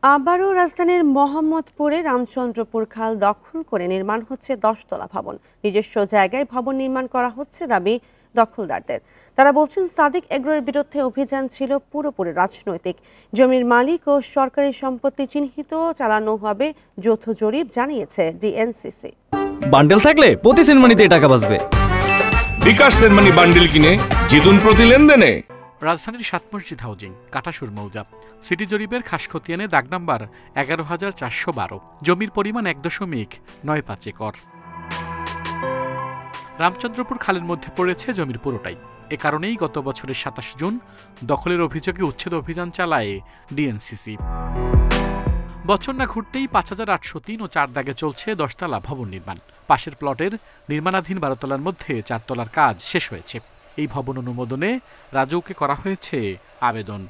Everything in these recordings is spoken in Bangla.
আবারও রাজধানীর মোহাম্মদপুরে রামচন্দ্রপুর খাল দখল করে নির্মাণ হচ্ছে 10 তলা ভবন। নিজস্ব জায়গায় ভবন নির্মাণ করা হচ্ছে দাবি দখলদারদের। তারা বলছেন সাদিক এগ্রোর বিরুদ্ধে অভিযান ছিল পুরোপুরি রাজনৈতিক। জমির মালিক ও সরকারি সম্পত্তি চিহ্নিত চালানো হবে যৌথ জরিপ, জানিয়েছে ডিএনসিসি। বান্ডেল থাকলে প্রতি সেনমানিতে টাকা বাঁচবে। বিকাশ সেনমানি বান্ডেল কিনে জিতুন প্রতি লেনদেনে। রাজধানীর 7 মসজিদ হাউজিং, কাটাসুর মৌজা। সিটি জরিপের খাস খতিয়ানে দাগ নাম্বার 11,412। জমির পরিমাণ 1.95 একর। রামচন্দ্রপুর খালের মধ্যে পড়েছে জমির পুরোটাই। এ কারণেই গত বছরের 27 জুন দখলের অভিযোগে উচ্ছেদ অভিযান চালায় ডিএনসিসি। বছর না ঘুরতেই 5,803 ও 4 দাগে চলছে 10 তলা ভবন নির্মাণ। পাশের প্লটের নির্মাণাধীন 12 তলার মধ্যে 4 তলার কাজ শেষ হয়েছে। এই ভবন অনুমোদনে রাজউকে করা হয়েছে আবেদন।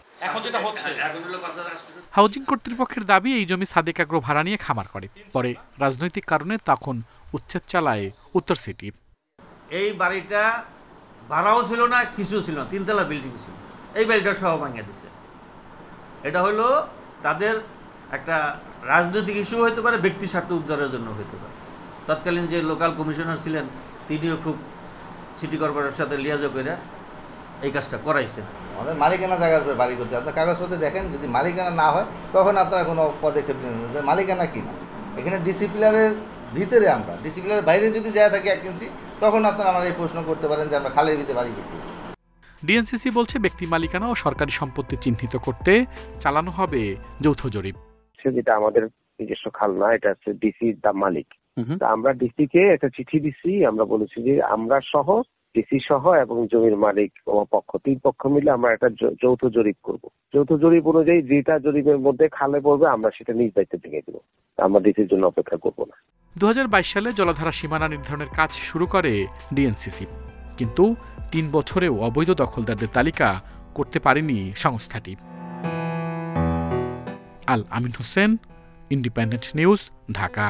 হাউজিং কর্তৃপক্ষের দাবি, এই জমি সাদিক এগ্রো ভাড়া নিয়ে খামার করে। পরে রাজনৈতিক কারণে তখন উচ্ছেদ চালায় উত্তর সিটি। এই বাড়িটা ভাড়াও ছিল না, কিছু ছিল না, 3 তলা বিল্ডিং ছিল। এই বাড়িটা সহ ভাঙিয়ে দিছে। এটা হলো তাদের একটা রাজনৈতিক ইস্যু হতে পারে, ব্যক্তি স্বার্থ উদ্ধারের জন্য হতে পারে। তৎকালীন যে লোকাল কমিশনার ছিলেন তিনিও খুব সিটি কর্পোরেশনের সাথে লিয়াজো করে এই কাজটা করাইছেন। আমাদের মালিকানা জায়গার উপরে বাড়ি করতে আপনার কাগজপত্রে দেখেন, যদি মালিকানা না হয় তখন আপনারা কোনো পদক্ষেপ নেন যে মালিকানা কিনা। এখানে ডিসিপ্লিনারের ভিতরে আমরা ডিসিপ্লিনারের বাইরে যদি যায় থাকি 1 ইঞ্চি, তখন আপনারা আমার এই প্রশ্ন করতে পারেন যে আমরা খালের ভিতরে বাড়ি করতেছি। ডিএনসিসি বলছে ব্যক্তি মালিকানা ও সরকারি সম্পত্তি চিহ্নিত করতে চালানো হবে যৌথ জরিপ। যেটা আমাদের নিজস্ব খাল না, এটা হচ্ছে ডিসি দা মালিক। আমরা ডিসি কে একটা চিঠি দিচ্ছি, আমরা বলেছি যে আমরা সহ ডিসি সহ এবং জমির মালিক পক্ষ 3 পক্ষ মিলে আমরা একটা যৌথ জরিপ করব। যৌথ জরিপ অনুযায়ী যেটা জরিপের মধ্যে খালে পড়বে আমরা সেটা নিজ দায়িত্বে ভেঙে দেবো। আমরা ডিসির জন্য অপেক্ষা করব না। 2022 সালে জলাধারা সীমানা নির্ধারণের কাজ শুরু করে ডিএনসিসি, কিন্তু 3 বছরেও অবৈধ দখলদারদের তালিকা করতে পারেনি সংস্থাটি। আল আমিন হোসেন, ইন্ডিপেন্ডেন্ট নিউজ, ঢাকা।